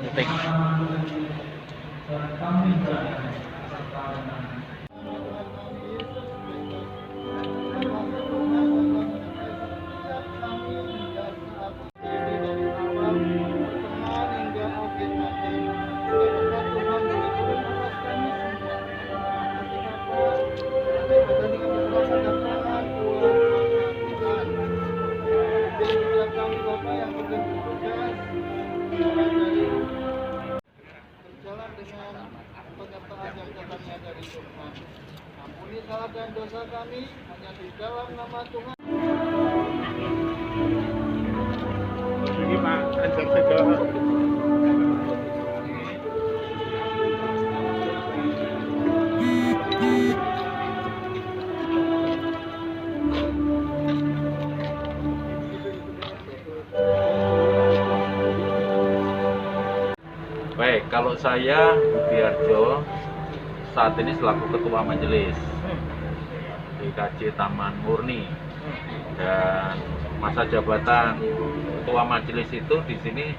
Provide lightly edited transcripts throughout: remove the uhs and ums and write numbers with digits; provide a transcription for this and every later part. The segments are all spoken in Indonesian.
detik. Berjalan dengan penyertaan yang katanya dari Tuhan. Ampuni salah dan dosa kami hanya di dalam nama Tuhan. Ini Pak, ajar segala. Baik, kalau saya Budiarjo saat ini selaku Ketua Majelis GKJ Taman Murni, dan masa jabatan Ketua Majelis itu di sini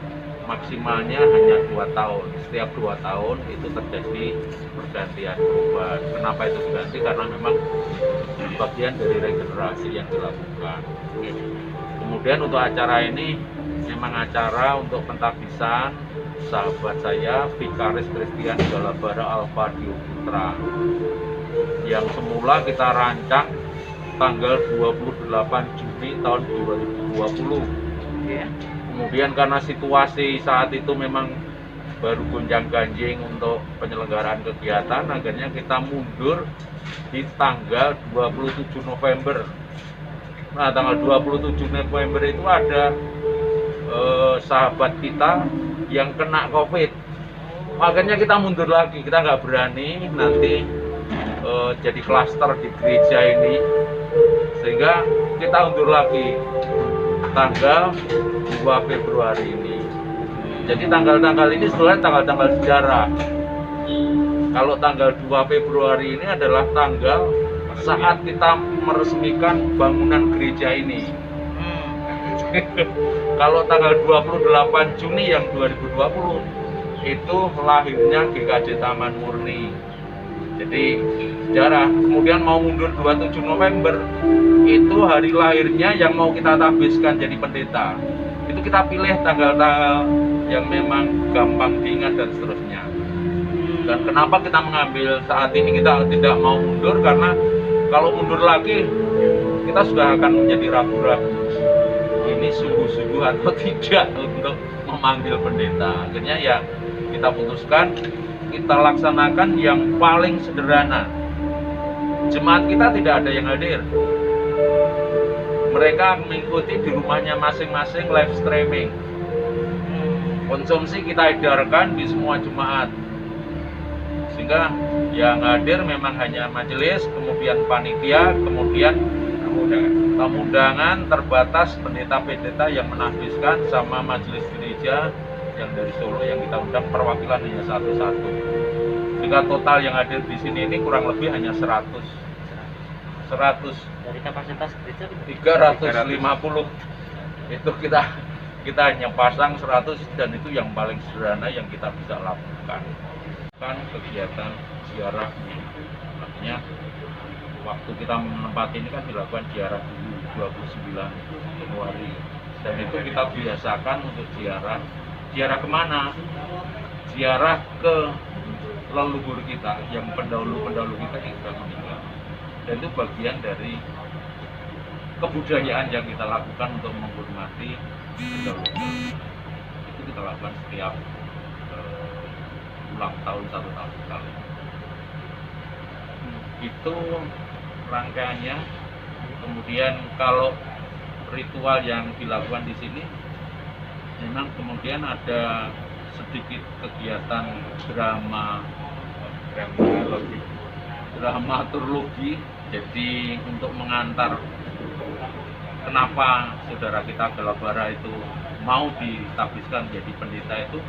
maksimalnya hanya 2 tahun. Setiap 2 tahun itu terjadi pergantian perubahan. Kenapa itu berganti? Karena memang bagian dari regenerasi yang dilakukan. Kemudian untuk acara ini memang acara untuk pentabisan sahabat saya Vikaris Christian Galabara Alfa Dio Putra yang semula kita rancang tanggal 28 Juni tahun 2020. Kemudian karena situasi saat itu memang baru gonjang-ganjing untuk penyelenggaraan kegiatan, akhirnya kita mundur di tanggal 27 November. Nah, tanggal 27 November itu ada sahabat kita yang kena COVID. Makanya kita mundur lagi, kita nggak berani nanti jadi klaster di gereja ini, sehingga kita undur lagi tanggal 2 Februari ini. Jadi tanggal-tanggal ini sebenarnya tanggal-tanggal sejarah. Kalau tanggal 2 Februari ini adalah tanggal saat kita meresmikan bangunan gereja ini. Kalau tanggal 28 Juni yang 2020 itu lahirnya GKJ Taman Murni. Jadi sejarah. Kemudian mau mundur 27 November itu hari lahirnya yang mau kita tabiskan jadi pendeta. Itu kita pilih tanggal-tanggal yang memang gampang diingat dan seterusnya. Dan kenapa kita mengambil saat ini, kita tidak mau mundur karena kalau mundur lagi kita sudah akan menjadi ragu-ragu ini sungguh-sungguh atau tidak untuk memanggil pendeta. Akhirnya ya kita putuskan kita laksanakan yang paling sederhana. Jemaat kita tidak ada yang hadir. Mereka mengikuti di rumahnya masing-masing live streaming. Konsumsi kita edarkan di semua jemaat. Sehingga yang hadir memang hanya majelis, kemudian panitia, kemudian tamu undangan terbatas, pendeta-pendeta yang menafiskan, sama majelis gereja yang dari Solo yang kita undang perwakilan hanya satu-satu. Sehingga total yang hadir di sini ini kurang lebih hanya 100. Dari kapasitas gereja 350. Itu kita hanya pasang 100, dan itu yang paling sederhana yang kita bisa lakukan. Kan kegiatan ziarah, artinya waktu kita menempati ini kan dilakukan ziarah dulu 29 Januari, dan itu kita biasakan untuk ziarah kemana? Ziarah ke leluhur kita, yang pendahulu-pendahulu kita yang sudah meninggal, dan itu bagian dari kebudayaan yang kita lakukan untuk menghormati pendahulu. Itu kita lakukan setiap ulang tahun 1 tahun sekali. Itu rangkaiannya. Kemudian kalau ritual yang dilakukan di sini, memang kemudian ada sedikit kegiatan dramaturgi. Jadi untuk mengantar kenapa saudara kita Galabara itu mau ditabiskan jadi pendeta, itu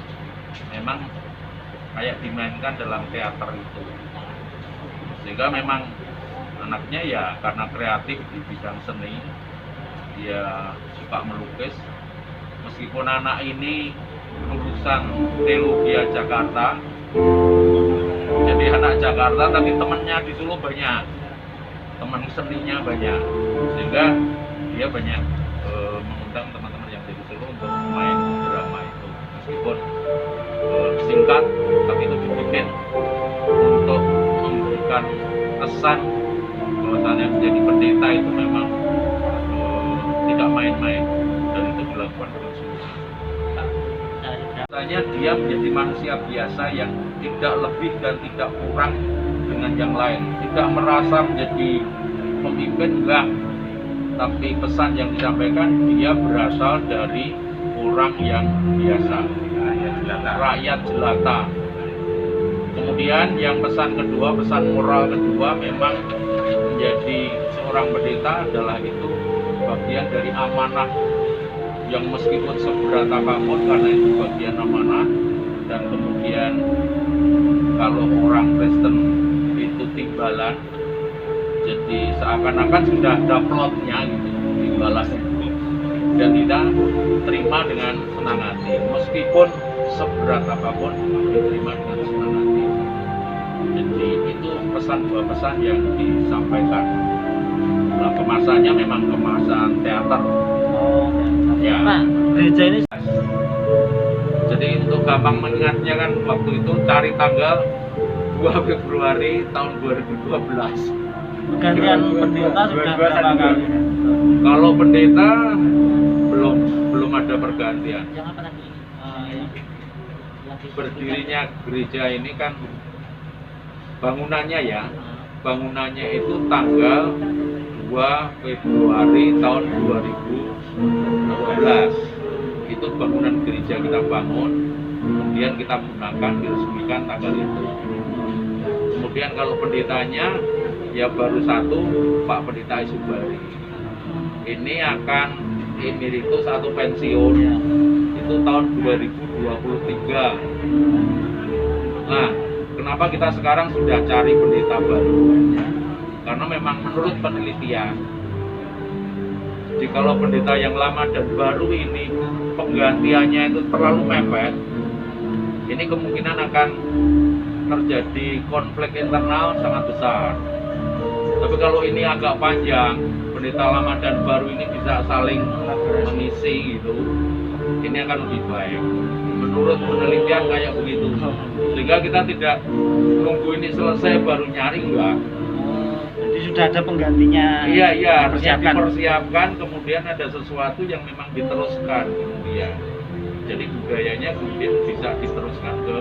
memang kayak dimainkan dalam teater itu. Sehingga memang anaknya ya karena kreatif di bidang seni, dia suka melukis. Meskipun anak ini lulusan lulusan Teologia Jakarta. Jadi anak Jakarta tapi temennya di Solo banyak, teman seninya banyak, sehingga dia banyak mengundang teman-teman yang di Solo untuk main drama itu, meskipun singkat tapi itu dibikin untuk memberikan kesan bahwasannya menjadi pendeta itu memang tidak main-main, dan itu dilakukan dengan sungguh. Katanya dia menjadi manusia biasa yang tidak lebih dan tidak kurang dengan yang lain, tidak merasa menjadi pemimpin, enggak, tapi pesan yang disampaikan dia berasal dari orang yang biasa, rakyat jelata. Kemudian yang pesan kedua, pesan moral kedua, memang menjadi seorang pendeta adalah itu bagian dari amanah yang meskipun seberat apapun, karena itu bagian amanah. Dan kemudian kalau orang Kristen itu timbalan, jadi seakan-akan sudah ada plotnya gitu, timbalan itu, dan kita terima dengan senang hati, meskipun seberat apapun diterima dengan senang hati. Jadi itu dua pesan yang disampaikan. Nah, kemasannya memang kemasan teater. Ya. Pak, gereja ini Jadi untuk gampang mengingatnya kan, waktu itu cari tanggal 2 Februari tahun 2012. pergantian pendeta sudah berapa kali? Kalau pendeta belum ada pergantian. Yang apa tadi? Berdirinya gereja ini kan bangunannya ya, bangunannya itu tanggal 2 Februari tahun 2012. Itu bangunan gereja kita bangun, kemudian kita gunakan, diresmikan tanggal itu. Kemudian kalau pendetanya ya baru satu, Pak Pendeta Isubari. Ini akan emeritus atau pensiun itu tahun 2023. Nah, kenapa kita sekarang sudah cari pendeta baru? Karena memang menurut penelitian, jadi kalau pendeta yang lama dan baru ini penggantiannya itu terlalu mepet, ini kemungkinan akan terjadi konflik internal sangat besar. Tapi kalau ini agak panjang, pendeta lama dan baru ini bisa saling mengisi gitu, ini akan lebih baik. Menurut penelitian kayak begitu. Sehingga kita tidak nunggu ini selesai baru nyari, enggak. Jadi sudah ada penggantinya. Iya, harusnya dipersiapkan, kemudian ada sesuatu yang memang diteruskan kemudian. Jadi budayanya kemudian bisa diteruskan ke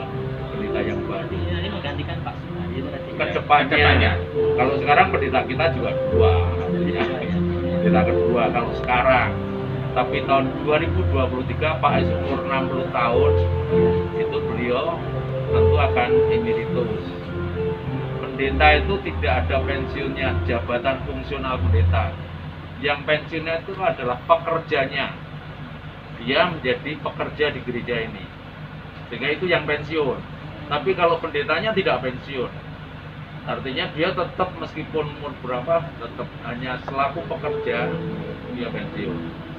pendeta yang baru. Ini menggantikan Pak Sumadi itu tadi. Kedepannya. Kalau sekarang pendeta kita juga dua. Ya. Pendeta kedua kalau sekarang. Tapi tahun 2023 Pak Is umur 60 tahun, itu beliau tentu akan emeritus. Pendeta itu tidak ada pensiunnya, jabatan fungsional pendeta. Yang pensiunnya itu adalah pekerjanya. Dia menjadi pekerja di gereja ini. Sehingga itu yang pensiun. Tapi kalau pendetanya tidak pensiun. Artinya dia tetap meskipun umur berapa, tetap hanya selaku pekerja dia pensiun.